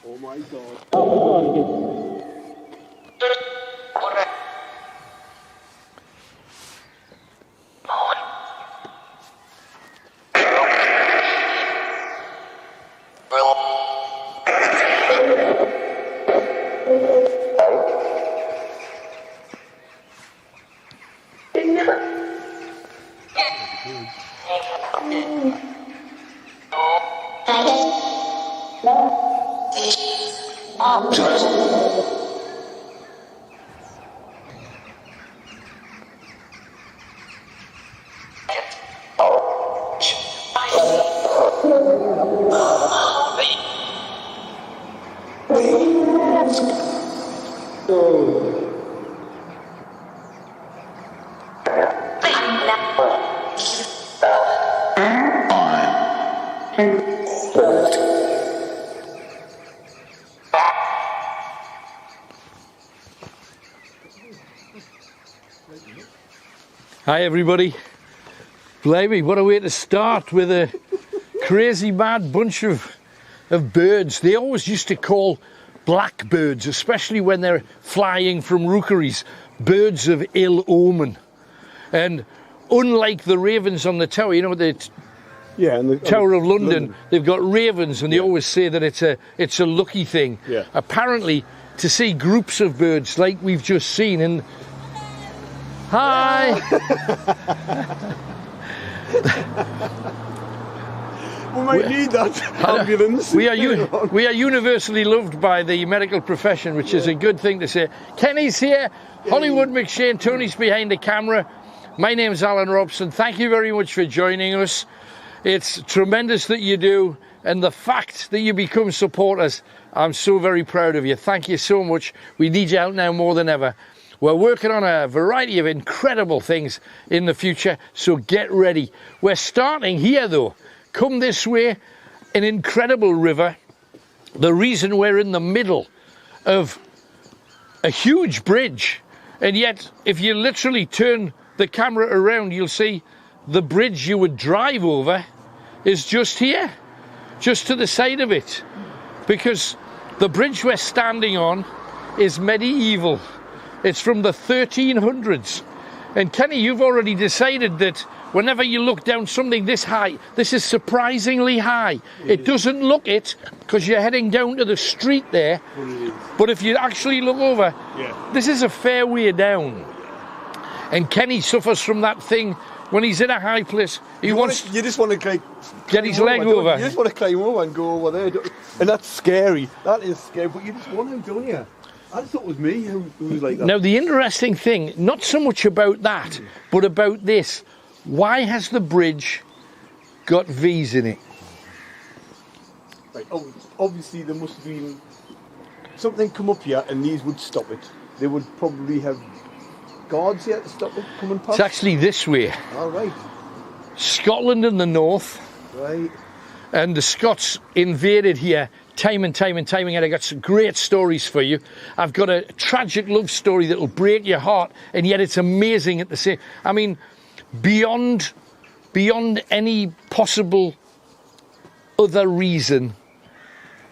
Oh my God. Hi everybody. Blimey, what a way to start with a crazy mad bunch of birds. They always used to call blackbirds, especially when they're flying from rookeries, birds of ill omen. And unlike the ravens on the tower, you know, the Tower of London, they've got ravens, and they always say that it's a lucky thing. Yeah. Apparently, to see groups of birds like we've just seen in... Hi! We might need that ambulance. We are universally loved by the medical profession, which is a good thing to say. Kenny's here, Hollywood McShane, Tony's behind the camera. My name's Alan Robson. Thank you very much for joining us. It's tremendous that you do, and the fact that you become supporters, I'm so very proud of you. Thank you so much. We need you out now more than ever. We're working on a variety of incredible things in the future, so get ready. We're starting here though. Come this way, an incredible river. The reason we're in the middle of a huge bridge, and yet if you literally turn the camera around, you'll see the bridge you would drive over is just here, just to the side of it, because the bridge we're standing on is medieval. It's from the 1300s. And Kenny, you've already decided that whenever you look down something this high, this is surprisingly high. It doesn't look it because you're heading down to the street there. But if you actually look over, this is a fair way down. And Kenny suffers from that thing when he's in a high place. You just want to get his leg over. You just want to climb over and go over there. And that's scary. That is scary. But you just want to, don't you? I thought it was me who was like that. Now, the interesting thing, not so much about that, but about this. Why has the bridge got V's in it? Right, obviously, there must have been something come up here and these would stop it. They would probably have guards here to stop it coming past. It's actually this way. All right. Scotland in the north. Right. And the Scots invaded here time and time again. I got some great stories for you. I've got a tragic love story that'll break your heart, and yet it's amazing at the same. I mean, beyond any possible other reason,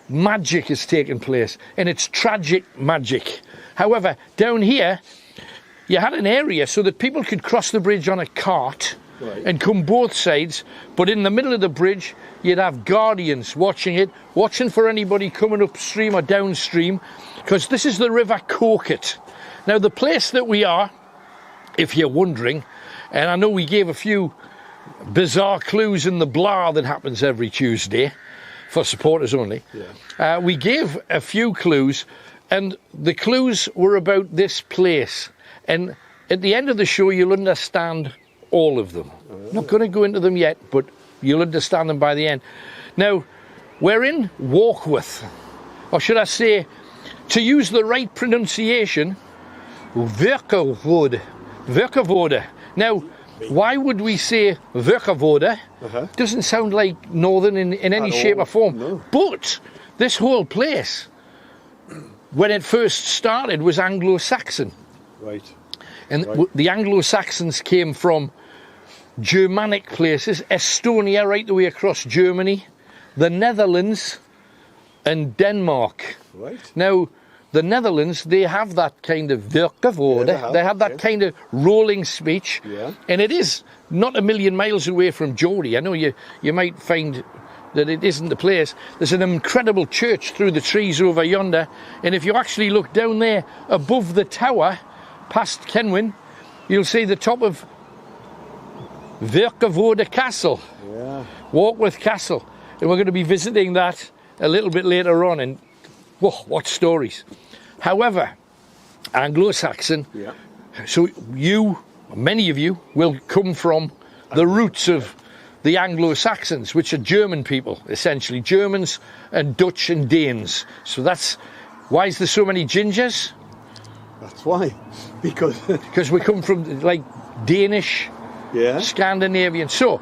magic has taken place, and it's tragic magic. However, down here, you had an area so that people could cross the bridge on a cart. Right. And come both sides, but in the middle of the bridge you'd have guardians watching it, watching for anybody coming upstream or downstream, because this is the River Coquet. Now the place that we are, if you're wondering, and I know we gave a few bizarre clues in the blah that happens every Tuesday, for supporters only, we gave a few clues, and the clues were about this place, and at the end of the show you'll understand all of them. I'm not going to go into them yet, but you'll understand them by the end. Now, we're in Warkworth, or should I say, to use the right pronunciation, Werkervode. Now, why would we say Werkervode? Doesn't sound like northern in any shape or form. No. But this whole place, when it first started, was Anglo-Saxon. Right. And the Anglo-Saxons came from Germanic places, Estonia right the way across Germany, the Netherlands, and Denmark. Right. Now, the Netherlands, they have that kind of werkwoorde. Yeah, they have that kind of rolling speech. Yeah. And it is not a million miles away from Geordie. I know you might find that it isn't the place. There's an incredible church through the trees over yonder. And if you actually look down there above the tower, past Kenwyn, you'll see the top of Werkwoorde Castle. Yeah. Warkworth Castle. And we're going to be visiting that a little bit later on. And whoa, what stories. However, Anglo-Saxon, Yeah. so many of you will come from the roots of the Anglo-Saxons, which are German people, essentially. Germans and Dutch and Danes. So why is there so many gingers? That's why. Because we come from like Danish, yeah. Scandinavian. So,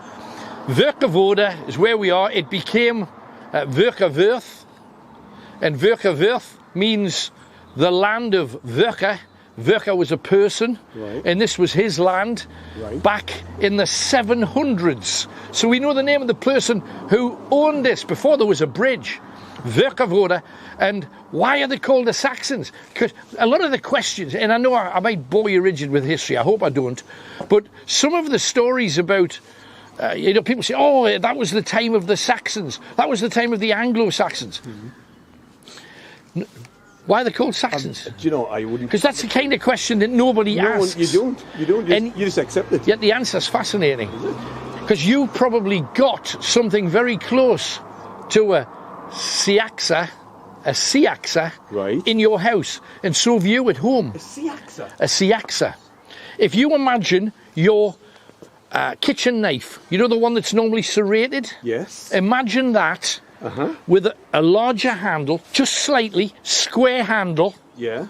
Werkwoorde is where we are. It became Werkworth, and Werkworth means the land of Werke. Werke was a person, right. and this was his land right. back in the 700s. So we know the name of the person who owned this before there was a bridge. Werkwoorde. And why are they called the Saxons? Because a lot of the questions, and I know I might bore you rigid with history, I hope I don't, but some of the stories about, people say, oh, that was the time of the Saxons, that was the time of the Anglo-Saxons. Mm-hmm. Why are they called Saxons? Do you know, I wouldn't... Because that's the kind of question that nobody asks. You don't. You just accept it. Yet the answer's fascinating. Because you probably got something very close to a Siaxa right. in your house, and so have you at home. A Siaxa? A Siaxa. If you imagine your kitchen knife, you know the one that's normally serrated? Yes. Imagine that with a larger handle, just slightly, square handle. Yeah.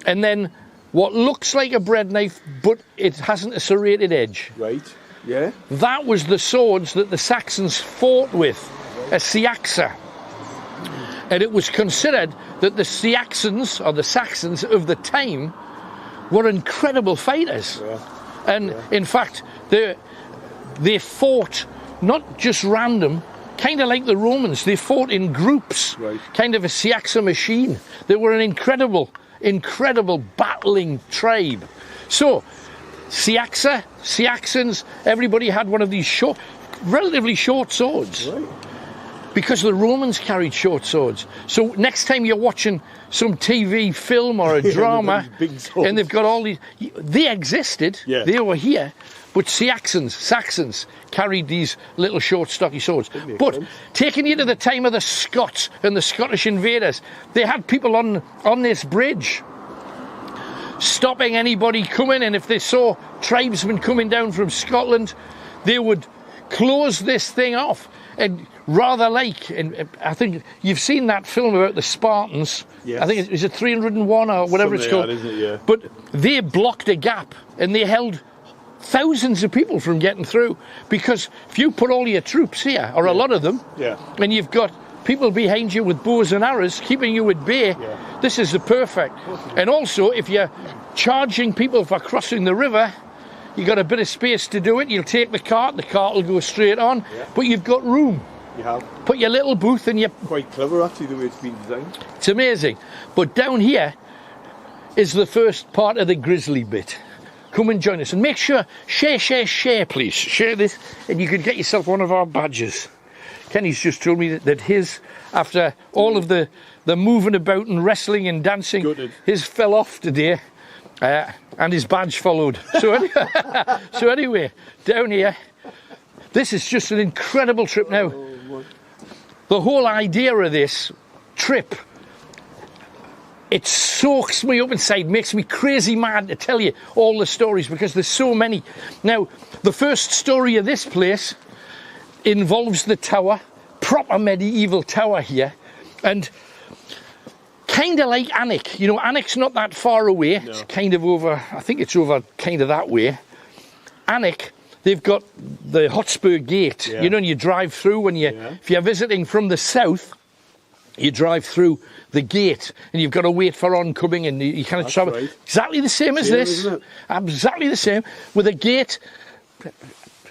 And then what looks like a bread knife, but it hasn't a serrated edge. Right. Yeah. That was the swords that the Saxons fought with, a Siaxa. And it was considered that the Saxons, or the Saxons of the time, were incredible fighters. Yeah. And in fact, they fought not just random, kind of like the Romans. They fought in groups, right. kind of a Siaxa machine. They were an incredible battling tribe. So, Saxons, everybody had one of these relatively short swords. Right. Because the Romans carried short swords. So next time you're watching some TV film or a drama, and they've got all these... They existed, they were here, but Saxons carried these little short, stocky swords. But taking you to the time of the Scots and the Scottish invaders, they had people on this bridge stopping anybody coming, and if they saw tribesmen coming down from Scotland, they would close this thing off. And rather like, and I think you've seen that film about the Spartans. Yes. I think is it 301 or whatever it's called. Isn't it? Yeah. But they blocked a gap and they held thousands of people from getting through, because if you put all your troops here, or a lot of them, and you've got people behind you with bows and arrows keeping you at bay, this is the perfect. And also, if you're charging people for crossing the river, you got a bit of space to do it. You'll take the cart will go straight on, but you've got room. You have. Put your little booth and you... Quite clever, actually, the way it's been designed. It's amazing. But down here is the first part of the Grisly bit. Come and join us. And make sure, share, please. Share this, and you could get yourself one of our badges. Kenny's just told me that his, after all of the moving about and wrestling and dancing, his fell off today. And his badge followed. So anyway, down here, this is just an incredible trip now. The whole idea of this trip, it soaks me up inside, makes me crazy mad to tell you all the stories, because there's so many. Now, the first story of this place involves the tower, proper medieval tower here, and kind of like Alnwick. You know, Alnwick's not that far away. No. It's kind of over, I think it's over kind of that way. Alnwick, they've got the Hotspur Gate, you know, and you drive through when if you're visiting from the south, you drive through the gate and you've got to wait for oncoming, and you kind of travel. Right. Exactly the same as this. Isn't it? Exactly the same, with a gate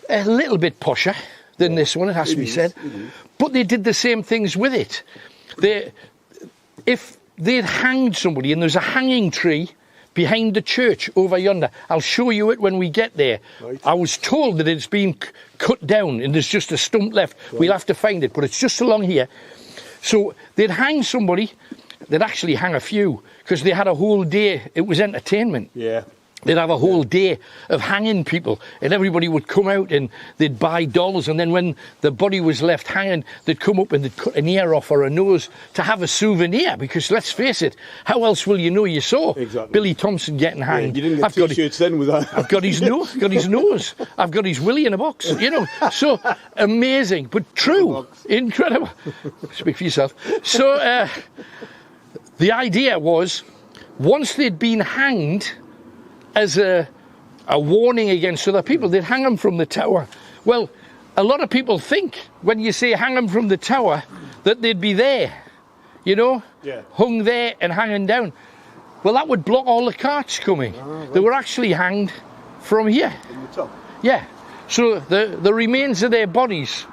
a little bit posher than this one, it has to be said. But they did the same things with it. if they'd hanged somebody, and there's a hanging tree behind the church over yonder. I'll show you it when we get there. Right. I was told that it's been cut down and there's just a stump left. Right. We'll have to find it, but it's just along here. So they'd hang somebody. They'd actually hang a few because they had a whole day. It was entertainment. Yeah. They'd have a whole day of hanging people, and everybody would come out and they'd buy dolls, and then when the body was left hanging, they'd come up and they'd cut an ear off or a nose to have a souvenir, because let's face it, how else will you know you saw Billy Thompson getting hanged? Yeah, you didn't get t-shirts then with that. I've got his nose, I've got his willy in a box, you know, so amazing, but true, incredible. Speak for yourself. So the idea was, once they'd been hanged, as a warning against other people, they'd hang them from the tower. Well, a lot of people think when you say hang them from the tower that they'd be there, you know, hung there and hanging down. Well, that would block all the carts coming. Right. They were actually hanged from here. In the top? Yeah. So the remains of their bodies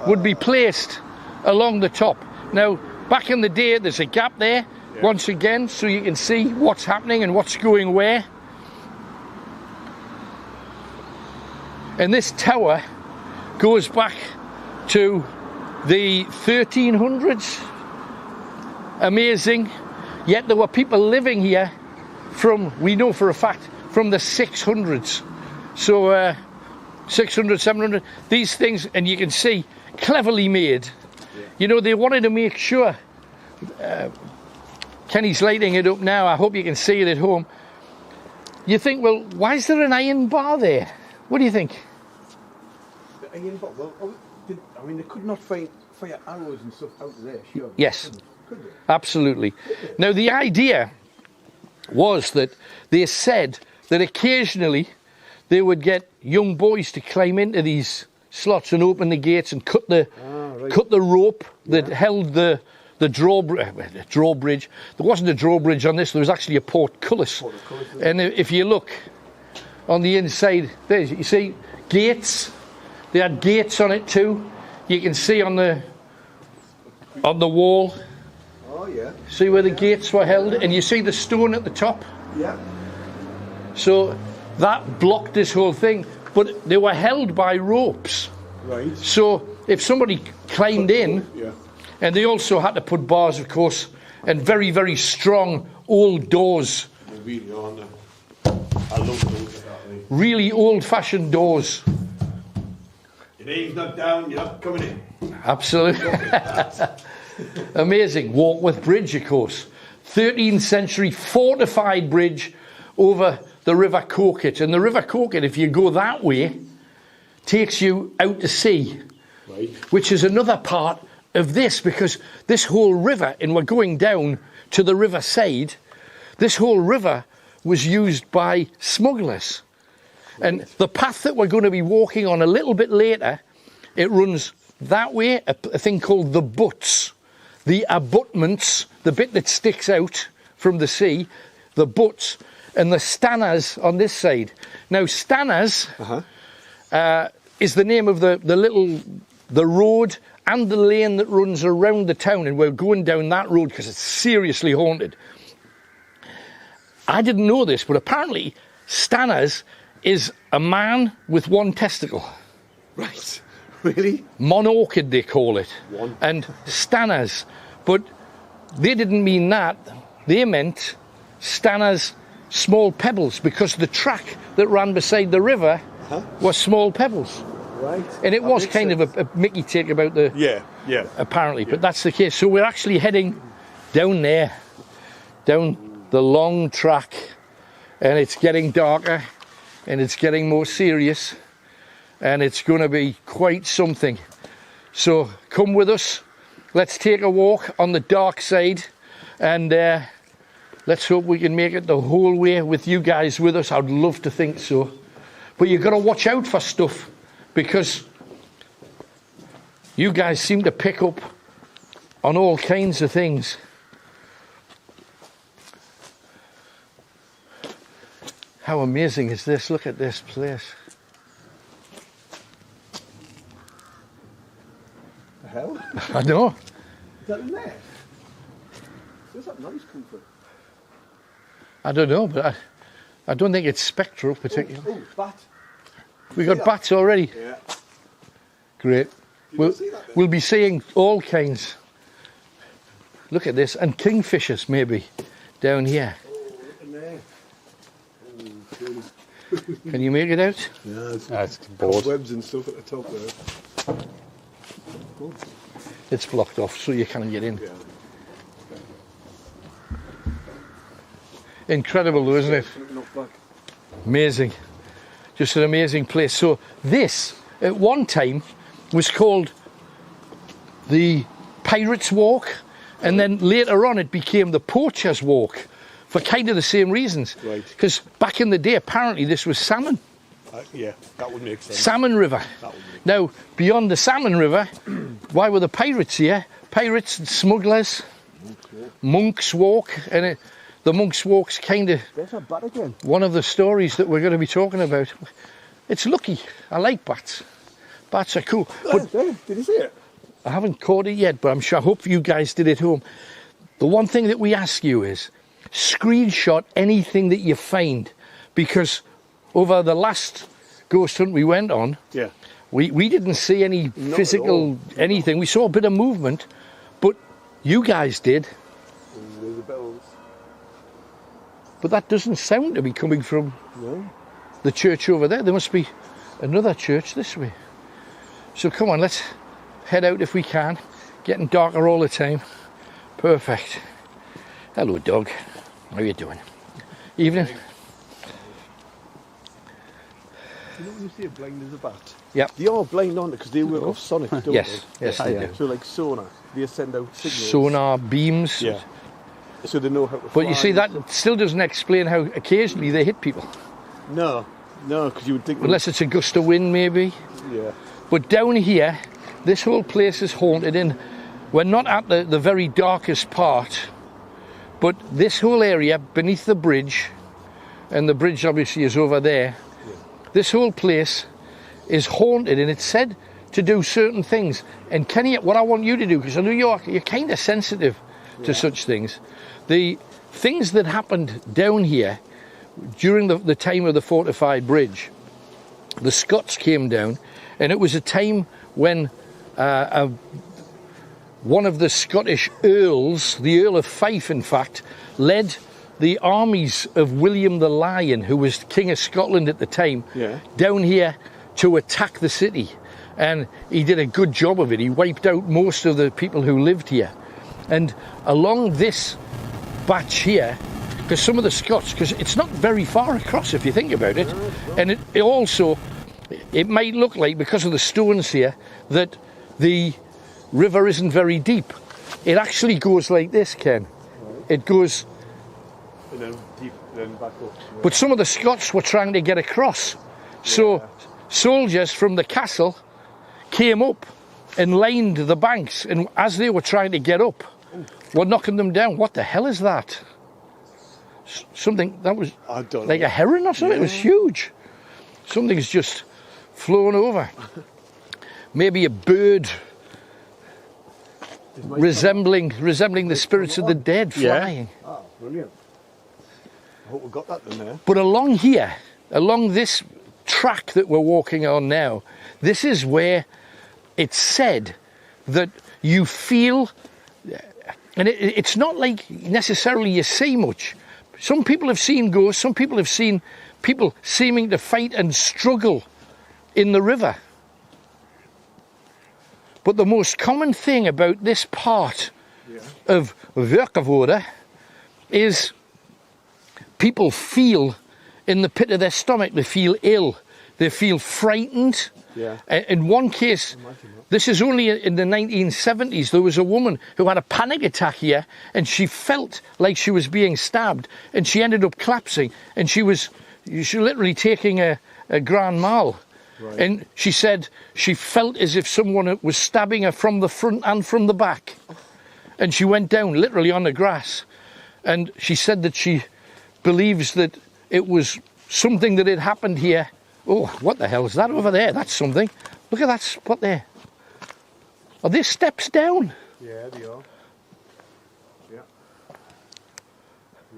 would be placed along the top. Now, back in the day, there's a gap there, once again, so you can see what's happening and what's going where. And this tower goes back to the 1300s. Amazing. Yet there were people living here from, we know for a fact, from the 600s. So 600, 700, these things, and you can see, cleverly made. You know, they wanted to make sure, Kenny's lighting it up now, I hope you can see it at home. You think, well, why is there an iron bar there? What do you think? Well, I mean, they could not fire arrows and stuff out of there, sure. Yes, could they? Absolutely. Now, the idea was that they said that occasionally they would get young boys to climb into these slots and open the gates and cut the rope that held the drawbridge. There wasn't a drawbridge on this, there was actually a portcullis. And if you look on the inside, there you see gates. They had gates on it too. You can see on the wall. Oh yeah. See where the gates were held, and you see the stone at the top. Yeah. So that blocked this whole thing, but they were held by ropes. Right. So if somebody climbed in, and they also had to put bars, of course, and very, very strong old doors. They really are, aren't they? I love those. Really old-fashioned doors. Your name's not down, you're not coming in. Absolutely. Amazing. Warkworth Bridge, of course. 13th century fortified bridge over the River Coquet. And the River Coquet, if you go that way, takes you out to sea, which is another part of this, because this whole river, and we're going down to the riverside, this whole river was used by smugglers. And the path that we're going to be walking on a little bit later, it runs that way, a thing called the butts, the abutments, the bit that sticks out from the sea, the butts, and the stanners on this side. Now, stanners is the name of the road and the lane that runs around the town, and we're going down that road because it's seriously haunted. I didn't know this, but apparently stanners is a man with one testicle. Right. Really? Monorchid, they call it. One. And stanners. But they didn't mean that. They meant stanners, small pebbles, because the track that ran beside the river was small pebbles. Right. And it was kind of a Mickey take about the... Yeah. Apparently, but that's the case. So we're actually heading down there, down the long track, and it's getting darker. And it's getting more serious, and it's going to be quite something. So come with us, let's take a walk on the dark side, and let's hope we can make it the whole way with you guys with us. I'd love to think so. But you've got to watch out for stuff, because you guys seem to pick up on all kinds of things. How amazing is this? Look at this place. The hell? I know. Is that in there? Where's that noise come from? I don't know, but I don't think it's spectral particularly. Oh, bat. We got bats already. Yeah. Great. You see that then? We'll be seeing all kinds. Look at this, and kingfishers maybe down here. Oh, look in there. Oh, Can you make it out? yeah, It's bored. webs and stuff at the top there. Oh, It's blocked off, so you can't get in. yeah. Incredible though, isn't it? Knock back. Amazing. Just an amazing place. So this, at one time, was called the Pirates' Walk, and then later on it became the Poacher's Walk for kind of the same reasons. Right. Because back in the day, apparently this was salmon. Yeah, that would make sense. Salmon River. That would make Now, beyond the Salmon River, why were the pirates here? Pirates and smugglers, Monk's Walk, and the Monk's Walk's kind of There's a bat again. one of the stories that we're going to be talking about. It's lucky. I like bats. Bats are cool. But There, did you see it? I haven't caught it yet, but I'm sure, I hope you guys did at home. The one thing that we ask you is screenshot anything that you find, because over the last ghost hunt we went on, Yeah. we didn't see any Not physical anything. We saw a bit of movement, but you guys did. And there's the bells. But that doesn't sound to be coming from No. the church over there. There must be another church this way. So come on, let's head out if we can. Getting darker all the time. Perfect. Hello, dog. How you doing? Evening. You know when you see a blind as a bat? Yep. They are blind, aren't they? Because they work off sonic, don't Yes, they? yes, they do. So like sonar, they send out signals. Sonar beams. Yeah. So they know how to But you fly see, and that stuff. still doesn't explain how occasionally they hit people. No, because you would think... Unless it's a gust of wind, maybe. Yeah. But down here, this whole place is haunted in. We're not at the very darkest part, but this whole area beneath the bridge, and the bridge obviously is over there, this whole place is haunted, and it's said to do certain things. And Kenny, what I want you to do, because I know you're kind of sensitive to such things, the things that happened down here during the time of the fortified bridge, the Scots came down, and it was a time when one of the Scottish earls, the Earl of Fife in fact, led the armies of William the Lion, who was King of Scotland at the time, down here to attack the city. And he did a good job of it. He wiped out most of the people who lived here. And along this batch here, because some of the Scots, because it's not very far across if you think about it, and it also, it might look like, because of the stones here, that the river isn't very deep. It actually goes like this, Ken. It goes... And then deep, then back up. But some of the Scots were trying to get across. So soldiers from the castle came up and lined the banks, and as they were trying to get up, were knocking them down. What the hell is that? Something that was I don't like know. a heron or something. It was huge. Something's just flown over. Maybe a bird resembling the spirits of the dead flying. Ah, brilliant. I hope we got that in there. But along here, along this track that we're walking on now, this is where it's said that you feel, and it's not like necessarily you see much. Some people have seen ghosts, some people have seen people seeming to fight and struggle in the river. But the most common thing about this part of Warkworth is people feel in the pit of their stomach, they feel ill, they feel frightened. In one case, this is only in the 1970s, there was a woman who had a panic attack here, and she felt like she was being stabbed, and she ended up collapsing, and she was literally taking a Grand Mal. And she said she felt as if someone was stabbing her from the front and from the back. And she went down literally on the grass. And she said that she believes that it was something that had happened here. Oh, what the hell is that over there? That's something. Look at that spot there. Are there steps down? Yeah, they are. Yeah.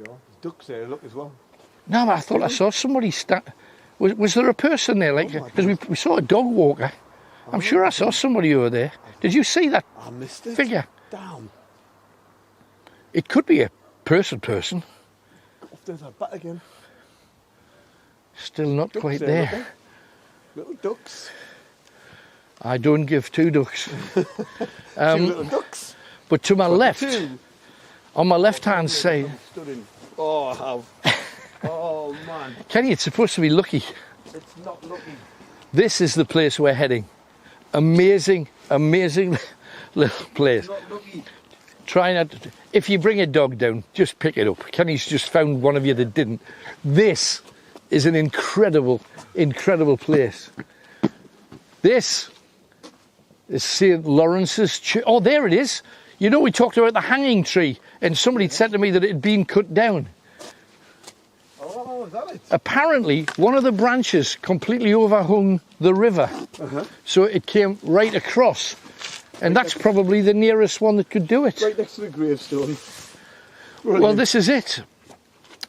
you go. There's ducks there, look, as well. No, I thought I saw somebody was there a person there? Like, because we saw a dog walker. I'm sure I saw somebody over there. Did you see that I missed it. figure? Down. It could be a person. Off there's that bat again. Still not Ducks quite there. there. Little ducks. I don't give two ducks. Two little ducks. But to my left, Two. on my left-hand side, Stood in. Oh, I have. Oh, man. Kenny, it's supposed to be lucky. It's not lucky. This is the place we're heading. Amazing little place. Not lucky. Try not to, if you bring a dog down, just pick it up. Kenny's just found one of you that didn't. This is an incredible place. This is St. Lawrence's Church. Oh, there it is. You know, we talked about the hanging tree, and somebody said to me that it had been cut down. Oh, is that it? Apparently, one of the branches completely overhung the river. So it came right across. And that's probably the nearest one that could do it. Right next to the gravestone. Well, this is it.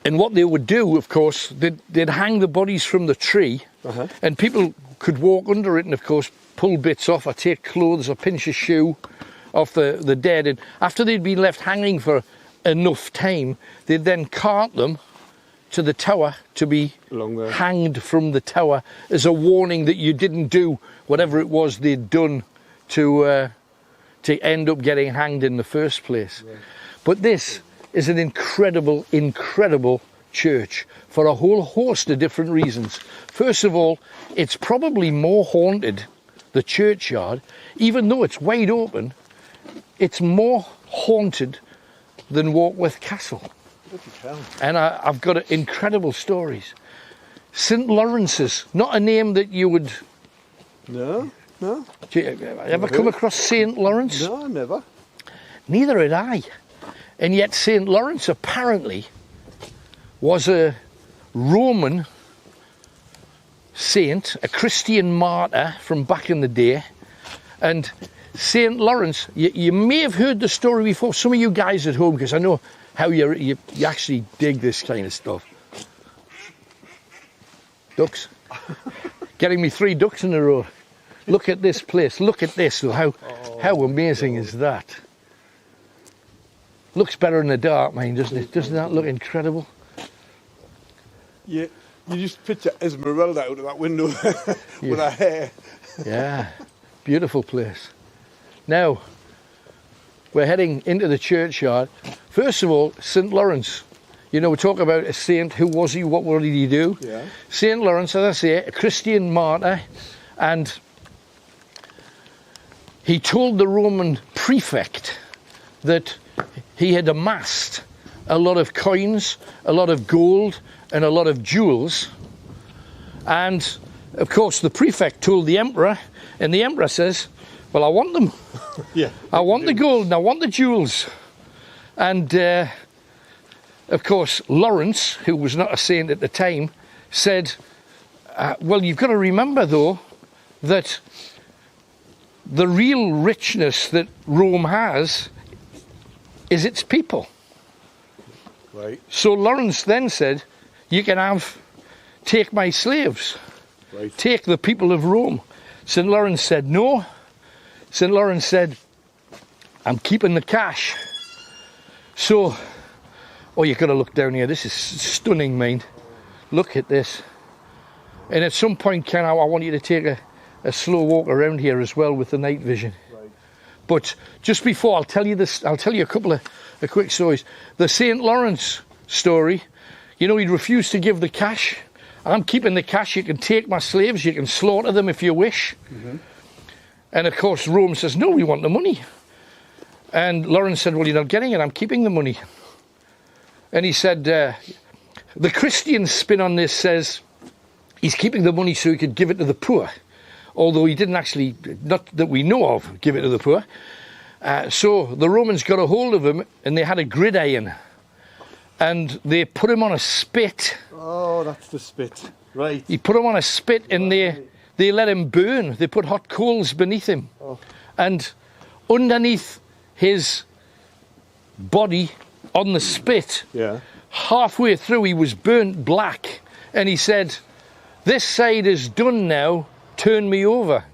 And what they would do, of course, they'd hang the bodies from the tree, and people could walk under it and, of course, pull bits off or take clothes or pinch a shoe off the dead. And after they'd been left hanging for enough time, they'd then cart them to the tower to be hanged from the tower as a warning that you didn't do whatever it was they'd done to end up getting hanged in the first place. Yeah. But this is an incredible church for a whole host of different reasons. First of all, it's probably more haunted, the churchyard, even though it's wide open, it's more haunted than Warkworth Castle. And I've got incredible stories. St. Lawrence's, not a name that you would... No. Do you ever come across St. Lawrence? No, never. Neither had I. And yet St. Lawrence apparently was a Roman saint, a Christian martyr from back in the day. And St. Lawrence, you may have heard the story before, some of you guys at home, because I know how you actually dig this kind of stuff. Ducks. Getting me 3 ducks in a row. Look at this place. Look at this. How amazing is that? Looks better in the dark, man, doesn't it? Doesn't that look incredible? Yeah, you just picture Esmeralda out of that window with her hair. Yeah, beautiful place. Now, we're heading into the churchyard. First of all, St. Lawrence. You know, we talk about a saint. Who was he? What did he do? Yeah. St. Lawrence, as I say, a Christian martyr, and he told the Roman prefect that he had amassed a lot of coins, a lot of gold, and a lot of jewels. And, of course, the prefect told the emperor, and the emperor says, well, I want them. Yeah. I want the gold and I want the jewels. And, of course, Lawrence, who was not a saint at the time, said, well, you've got to remember, though, that the real richness that Rome has is its people. Right. So Lawrence then said, you can take my slaves. Right. Take the people of Rome. St. Lawrence said, no. St. Lawrence said, I'm keeping the cash. So, oh, you've got to look down here. This is stunning, mate. Look at this. And at some point, Ken, I want you to take a slow walk around here as well with the night vision. Right. But just before, I'll tell you a couple of quick stories. The St. Lawrence story, you know, he'd refused to give the cash. I'm keeping the cash. You can take my slaves. You can slaughter them if you wish. Mm-hmm. And, of course, Rome says, no, we want the money. And Lawrence said, well, you're not getting it. I'm keeping the money. And he said, the Christian spin on this says he's keeping the money so he could give it to the poor. Although he didn't actually, not that we know of, give it to the poor. So the Romans got a hold of him and they had a gridiron. And they put him on a spit. Oh, that's the spit. Right. He put him on a spit and they let him burn. They put hot coals beneath him. Oh. And underneath his body on the spit, halfway through he was burnt black, and he said, "This side is done now, turn me over."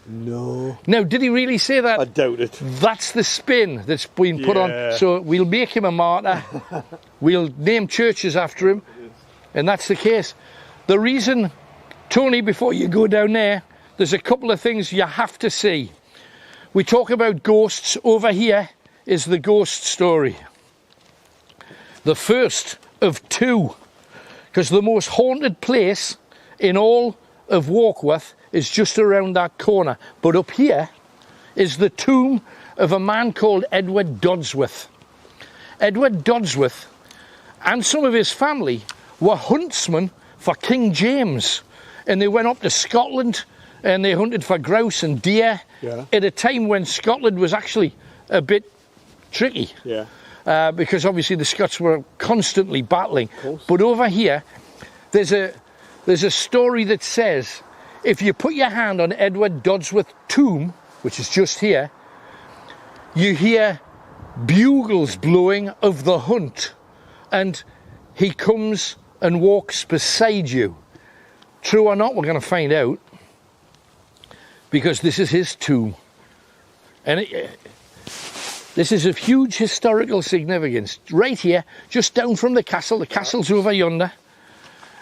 No. Now, did he really say that? I doubt it. That's the spin that's been put on. So we'll make him a martyr. We'll name churches after him. And that's the case. The reason, Tony, before you go down there, there's a couple of things you have to see. We talk about ghosts. Over here is the ghost story. The first of two. Because the most haunted place in all of Warkworth is just around that corner. But up here is the tomb of a man called Edward Dodsworth. Edward Dodsworth and some of his family were huntsmen for King James. And they went up to Scotland and they hunted for grouse and deer at a time when Scotland was actually a bit tricky. Because obviously the Scots were constantly battling. But over here, there's a story that says, if you put your hand on Edward Dodsworth's tomb, which is just here, you hear bugles blowing of the hunt, and he comes and walks beside you. True or not, we're going to find out, because this is his tomb. And this is of huge historical significance. Right here, just down from the castle. The castle's over yonder.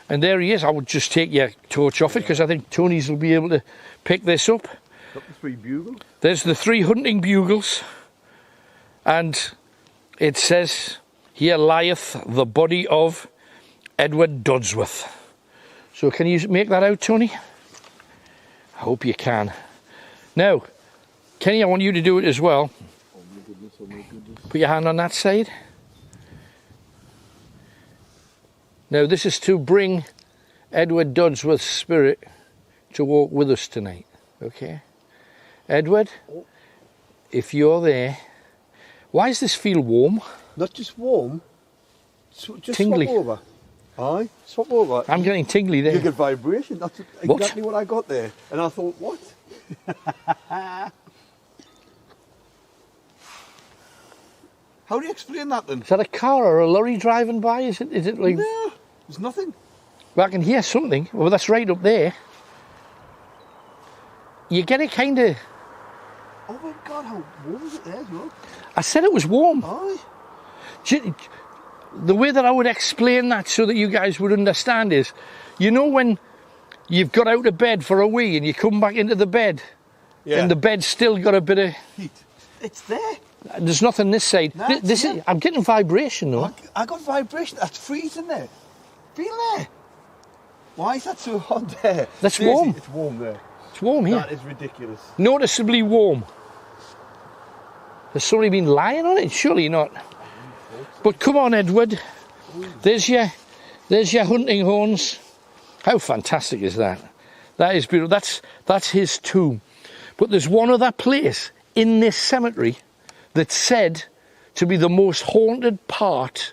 And there he is. I would just take your torch off it, because I think Tony's will be able to pick this up. Got the 3 bugles. There's the 3 hunting bugles. And it says, "Here lieth the body of Edward Dodsworth." So can you make that out, Tony? I hope you can. Now, Kenny, I want you to do it as well. Oh my goodness, oh my goodness. Put your hand on that side. Now, this is to bring Edward Dodsworth's spirit to walk with us tonight, okay? Edward, if you're there, why does this feel warm? Not just warm, just tingly. Swap over. Aye, swap over. I'm getting tingly there. You get vibration, that's exactly what I got there. And I thought, what? How do you explain that then? Is that a car or a lorry driving by? Is it like... No, there's nothing. Well, I can hear something. Well, that's right up there. You get it kind of... Oh my God, how warm is it there as well? I said it was warm. Aye. The way that I would explain that so that you guys would understand is, you know when you've got out of bed for a wee and you come back into the bed and the bed's still got a bit of... heat. It's there. There's nothing this side. No, I'm getting vibration though. I got vibration. That's freezing there. Feel there. Why is that so hot there? That's seriously, warm. It's warm there. It's warm here. That is ridiculous. Noticeably warm. Has somebody been lying on it? Surely not. But come on, Edward. There's your hunting horns. How fantastic is that? That is beautiful. That's his tomb. But there's one other place in this cemetery that's said to be the most haunted part.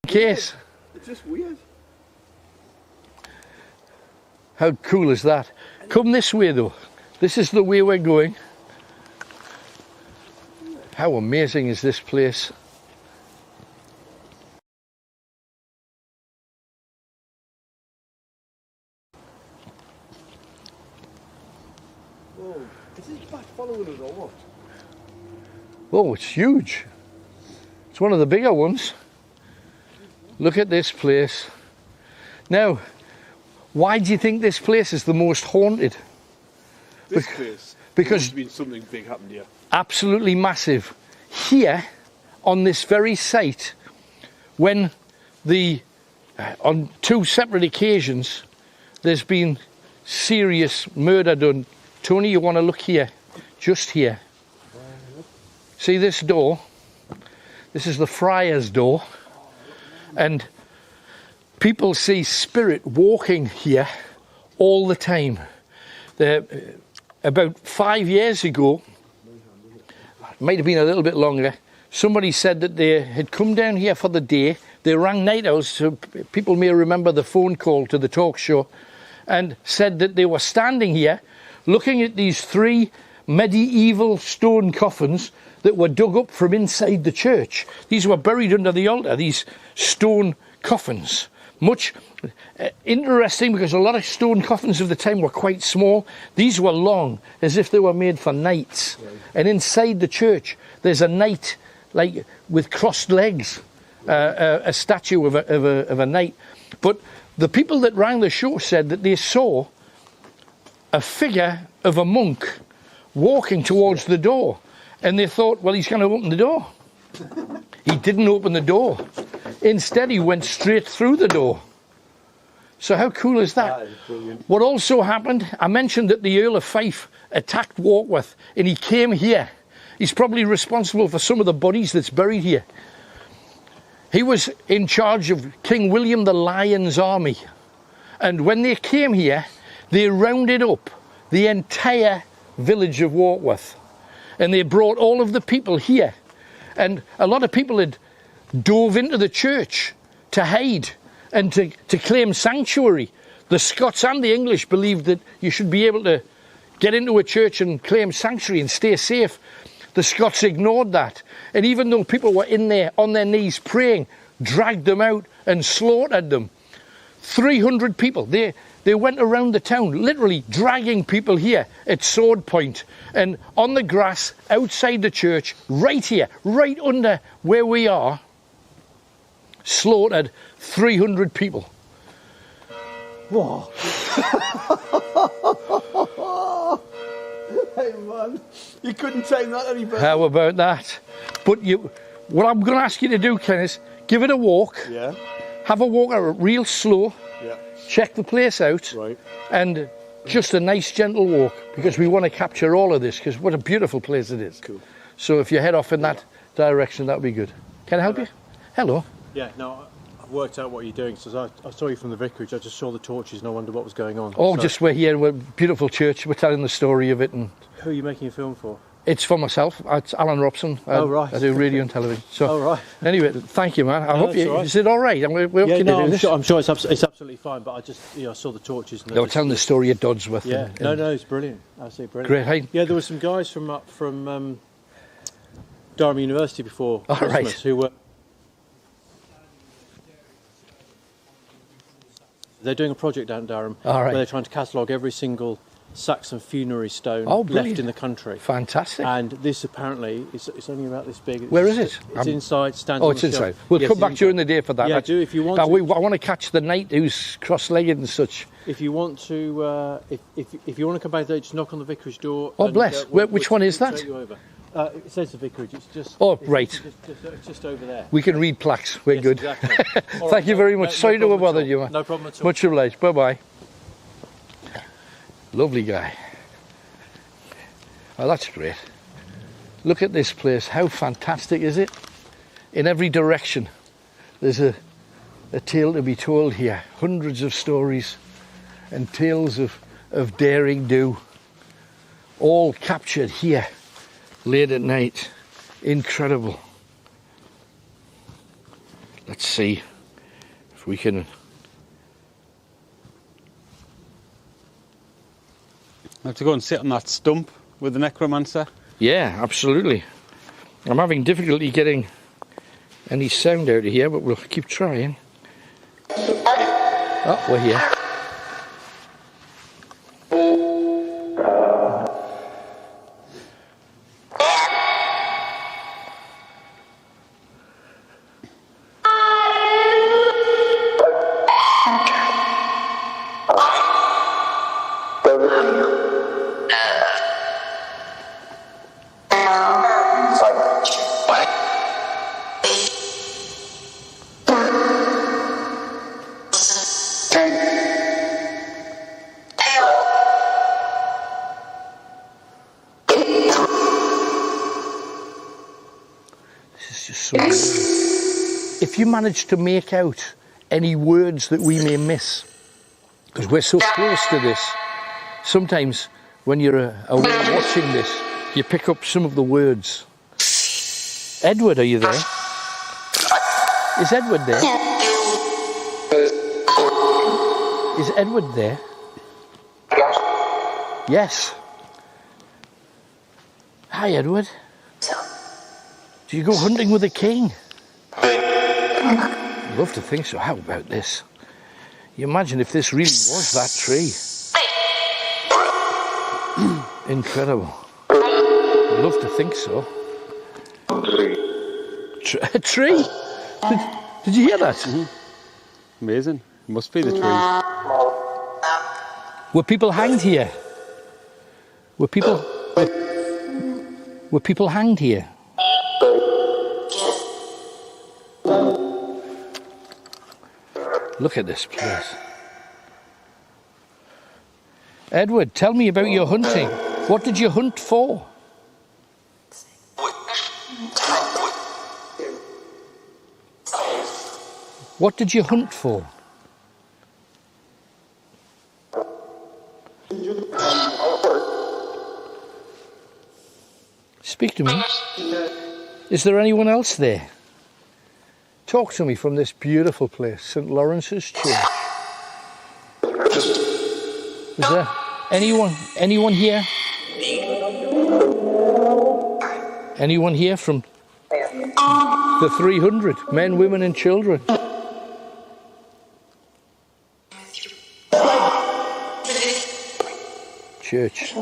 Case. It's just weird. How cool is that? Come this way though. This is the way we're going. How amazing is this place? Whoa, is this back following us or what? Oh, it's huge. It's one of the bigger ones. Look at this place. Now, why do you think this place is the most haunted? This place? Because there's been something big happened here. Absolutely massive. Here, on this very site, when on 2 separate occasions, there's been serious murder done. Tony, you want to look here? Just here. See this door? This is the friar's door. And people see spirit walking here all the time. About 5 years ago, might have been a little bit longer, somebody said that they had come down here for the day. They rang Night Owls, so people may remember the phone call to the talk show, and said that they were standing here looking at these 3 medieval stone coffins that were dug up from inside the church. These were buried under the altar, these stone coffins. Much interesting, because a lot of stone coffins of the time were quite small. These were long, as if they were made for knights. Right. And inside the church, there's a knight, like with crossed legs, a statue of a knight. But the people that ran the show said that they saw a figure of a monk walking towards the door, and they thought, well, he's going to open the door. He didn't open the door. Instead, he went straight through the door. So how cool is that? That is brilliant. What also happened, I mentioned that the Earl of Fife attacked Warkworth, and he came here. He's probably responsible for some of the bodies that's buried here. He was in charge of King William the Lion's army. And when they came here, they rounded up the entire village of Warkworth. And they brought all of the people here. And a lot of people had dove into the church to hide and to claim sanctuary. The Scots and the English believed that you should be able to get into a church and claim sanctuary and stay safe. The Scots ignored that. And even though people were in there on their knees praying, dragged them out and slaughtered them. 300 people. They went around the town, literally dragging people here at sword point. And on the grass, outside the church, right here, right under where we are, slaughtered 300 people. Whoa. Hey man, you couldn't take that any better. How about that? But what I'm going to ask you to do, Ken, is give it a walk. Yeah. Have a walk real slow. Yeah. Check the place out. Right. And just a nice gentle walk, because we want to capture all of this, because what a beautiful place it is. Cool. So if you head off in that direction, that would be good. Can I help you? Hello. Yeah, no, I've worked out what you're doing. So I saw you from the vicarage. I just saw the torches and I wondered what was going on. Oh, so, just we're here, we're beautiful church. We're telling the story of it. And who are you making a film for? it's for myself. It's Alan Robson. Right. I do radio and television. So, right. Anyway, thank you, man. I hope you. Right. Is it all right? We're okay to do this. I'm sure it's absolutely fine. But I just, I saw the torches. And they were telling the story of Dodsworth. Yeah. No, it's brilliant. Absolutely brilliant. Great. Hey. Yeah, there were some guys from Durham University before Christmas who were. They're doing a project down in Durham where they're trying to catalogue every single Saxon funerary stone left in the country. Fantastic. And this apparently, it's only about this big. Where is it? It's inside. It's inside. We'll come back during the day for that. Yeah, do if you want. I want to catch the knight who's cross-legged and such. If you want to, if you want to come back there, just knock on the vicarage door. Oh, bless. Which one is that? Take you over. It says the vicarage. It's just. Oh, right. It's just over there. We can read plaques. We're good. Exactly. Thank you very much. Sorry to have bothered you, man. No problem at all. Much obliged. Bye-bye. Lovely guy. Oh, that's great. Look at this place. How fantastic is it? In every direction, there's a tale to be told here. Hundreds of stories and tales of daring do, all captured here late at night. Incredible. Let's see if we can. I have to go and sit on that stump with the necromancer. Yeah, absolutely. I'm having difficulty getting any sound out of here, but we'll keep trying. Oh, we're here. If you manage to make out any words that we may miss, because we're so close to this, sometimes when you're away watching this, you pick up some of the words. Edward, are you there? Is Edward there? Is Edward there? Yes. Hi, Edward. Do you go hunting with the king? I'd love to think so. How about this? You imagine if this really was that tree. Incredible. I'd love to think so. A tree? Did you hear that? Amazing. Must be the tree. Were people hanged here? Were people hanged here? Look at this place. Edward, tell me about your hunting. What did you hunt for? What did you hunt for? Speak to me. Is there anyone else there? Talk to me from this beautiful place, St. Lawrence's Church. Is there anyone here? Anyone here from the 300, men, women and children? Church.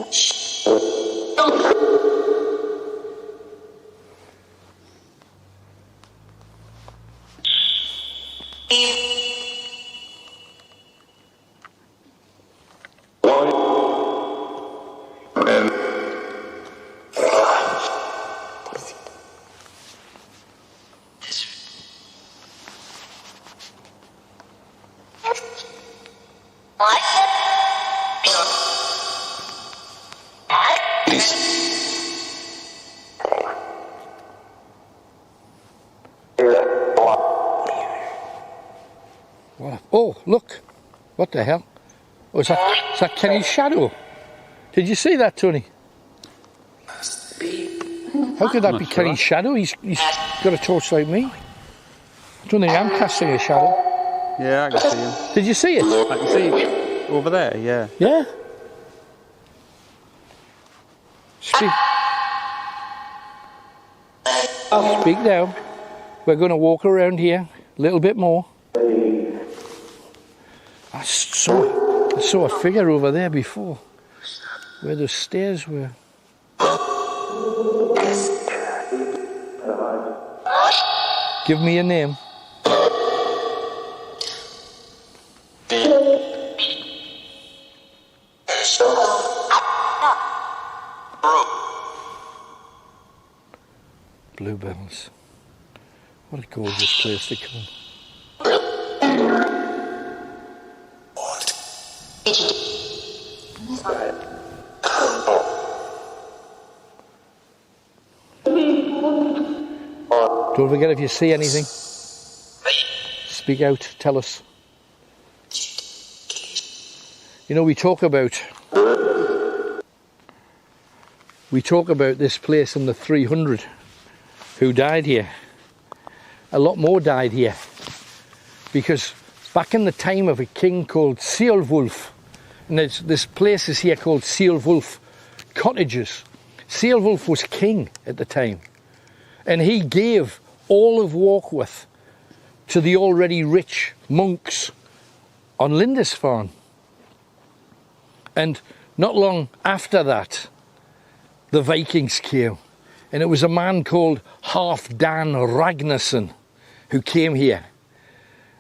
Oh, look. What the hell? Oh, is that Kenny's shadow? Did you see that, Tony? How could that be Kenny's shadow? He's got a torch like me. I don't think I'm casting a shadow. Yeah, I can see him. Did you see it? I can see him over there, yeah. Yeah? Speak now. We're going to walk around here a little bit more. I saw a figure over there before, where the stairs were. Give me a name. Bluebells. What a gorgeous place to come. Don't forget, if you see anything, speak out, tell us. You know, we talk about this place and the 300 who died here. A lot more died here, because back in the time of a king called Ceolwulf, and this place is here called Ceolwulf Cottages. Ceolwulf was king at the time, and he gave all of Warkworth to the already rich monks on Lindisfarne. And not long after that, the Vikings came, and it was a man called Halfdan Ragnarsson who came here,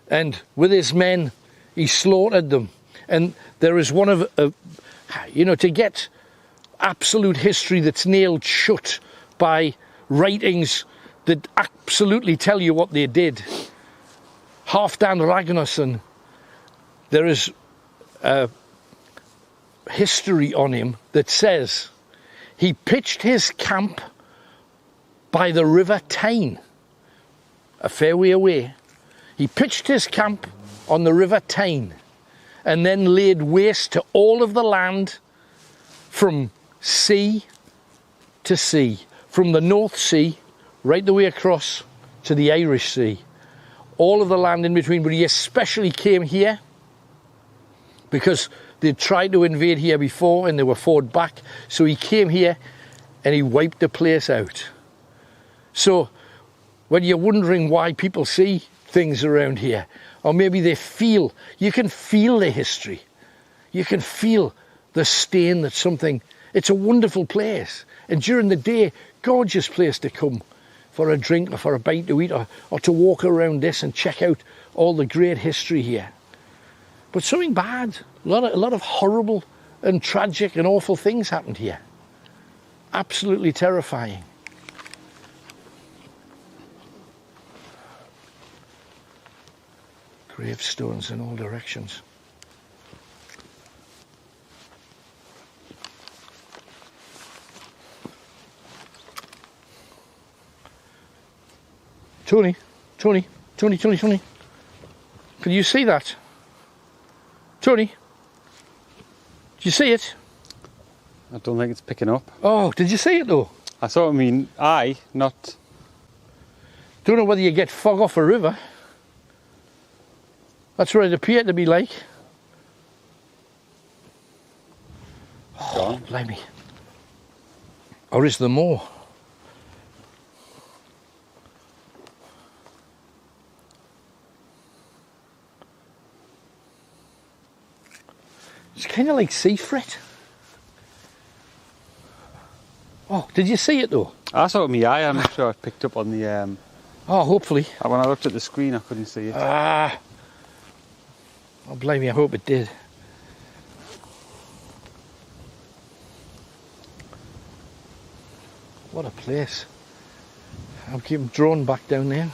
and with his men he slaughtered them. And there is one of to get absolute history that's nailed shut by writings that absolutely tell you what they did. Halfdan Ragnarsson, there is a history on him that says he pitched his camp by the River Tyne, a fair way away. He pitched his camp on the River Tyne and then laid waste to all of the land from sea to sea, from the North Sea right the way across to the Irish Sea, all of the land in between. But he especially came here because they'd tried to invade here before and they were fought back. So he came here and he wiped the place out. So when you're wondering why people see things around here, or maybe they feel, you can feel the history. You can feel the stain that something, it's a wonderful place. And during the day, gorgeous place to come for a drink or for a bite to eat, or to walk around this and check out all the great history here. But something bad, a lot of horrible and tragic and awful things happened here. Absolutely terrifying. Gravestones in all directions. Tony, can you see that? Tony, do you see it? I don't think it's picking up. Oh, did you see it though? I saw it with my eye, not... Don't know whether you get fog off a river. That's what it appeared to be like. Oh, blimey. Or is there more? It's kind of like sea fret. Oh, did you see it though? I saw it with my eye. I'm not sure I picked up on the... Oh, hopefully. When I looked at the screen, I couldn't see it. Ah. Oh, blimey, I hope it did. What a place. I'll keep them drawn back down there.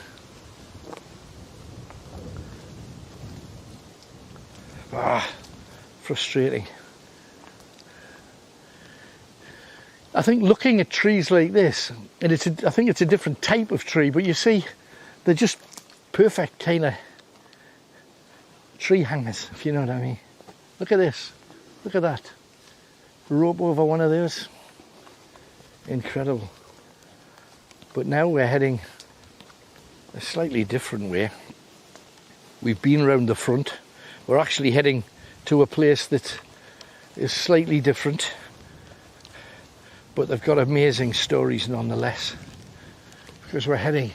Ah, frustrating. I think looking at trees like this, and I think it's a different type of tree, but you see, they're just perfect kind of tree hangers, if you know what I mean. Look at this. Look at that. Rope over one of those. Incredible. But now we're heading a slightly different way. We've been round the front. We're actually heading to a place that is slightly different, but they've got amazing stories nonetheless, because we're heading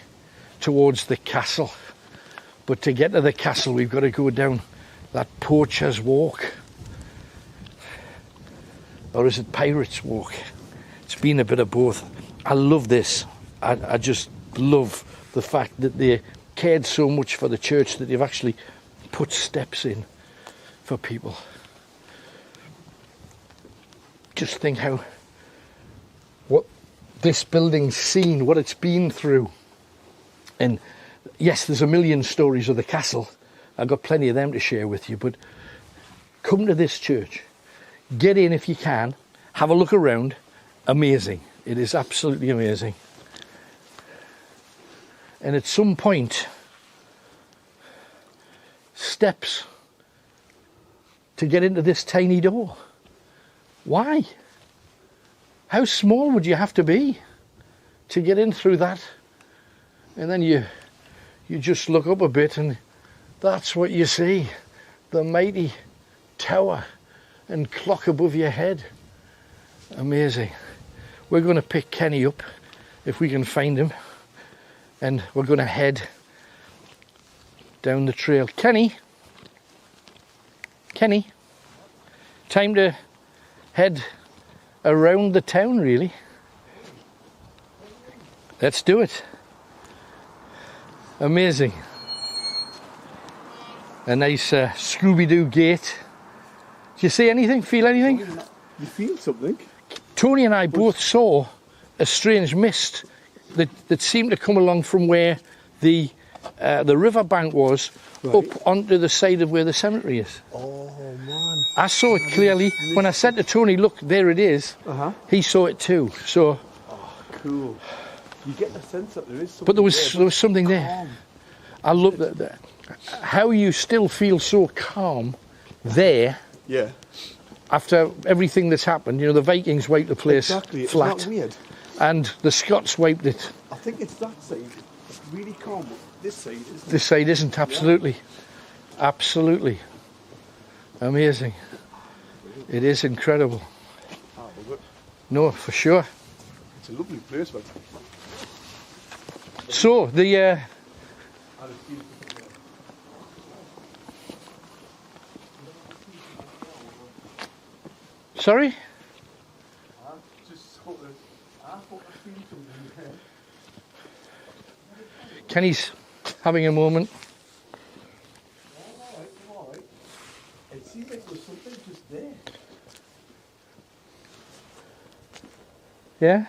towards the castle. But to get to the castle, we've got to go down that Poacher's Walk. Or is it Pirate's Walk? It's been a bit of both. I love this. I just love the fact that they cared so much for the church that they've actually put steps in for people. Just think what this building's seen, what it's been through. And yes, there's a million stories of the castle. I've got plenty of them to share with you, but come to this church. Get in if you can. Have a look around. Amazing. It is absolutely amazing. And at some point, steps to get into this tiny door. Why? How small would you have to be to get in through that? And then you just look up a bit and that's what you see. The mighty tower and clock above your head. Amazing. We're going to pick Kenny up if we can find him, and we're going to head down the trail. Kenny, time to head around the town, really. Let's do it. Amazing. A nice Scooby-Doo gate. Do you see anything? Feel anything? You feel something? Tony and I both saw a strange mist that seemed to come along from where the riverbank was, right, up onto the side of where the cemetery is. Oh man! I saw it clearly when I said to Tony, "Look, there it is." He saw it too. So. Oh, cool. You get the sense that there is something. But there was something there. I love that. How you still feel so calm there. Yeah. After everything that's happened, you know, the Vikings wiped the place flat. Isn't that weird? And the Scots wiped it. I think it's that side. It's really calm. This side isn't. This side isn't, absolutely. Yeah. Absolutely. Amazing. It is incredible. I love it. No, for sure. It's a lovely place, man. So the sorry? Kenny's having a moment. It seemed like there was something just there. Yeah?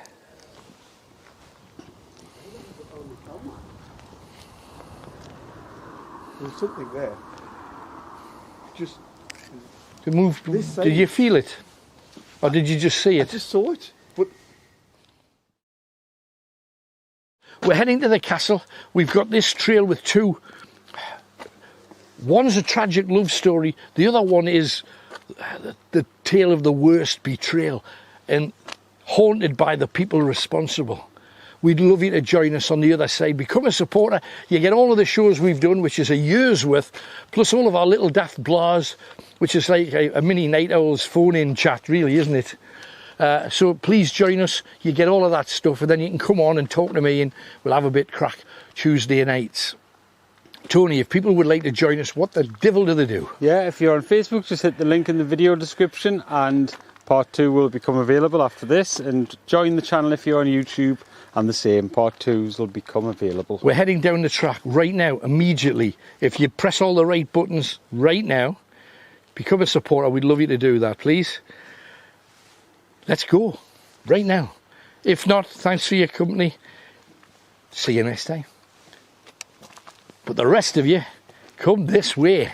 There was something there. Just To move. Did you feel it? Or did you just see it? I just saw it. But we're heading to the castle. We've got this trail with two. One's a tragic love story. The other one is the tale of the worst betrayal and haunted by the people responsible. We'd love you to join us on the other side. Become a supporter. You get all of the shows we've done, which is a year's worth, plus all of our little daft blahs, which is like a mini Night Owls phone-in chat, really, isn't it? So please join us. You get all of that stuff, and then you can come on and talk to me, and we'll have a bit crack Tuesday nights. Tony, if people would like to join us, what the devil do they do? Yeah, if you're on Facebook, just hit the link in the video description, and part 2 will become available after this. And join the channel if you're on YouTube, and the same, part 2s will become available. We're heading down the track right now, immediately. If you press all the right buttons right now, become a supporter. We'd love you to do that, please. Let's go, right now. If not, thanks for your company. See you next time. But the rest of you, come this way.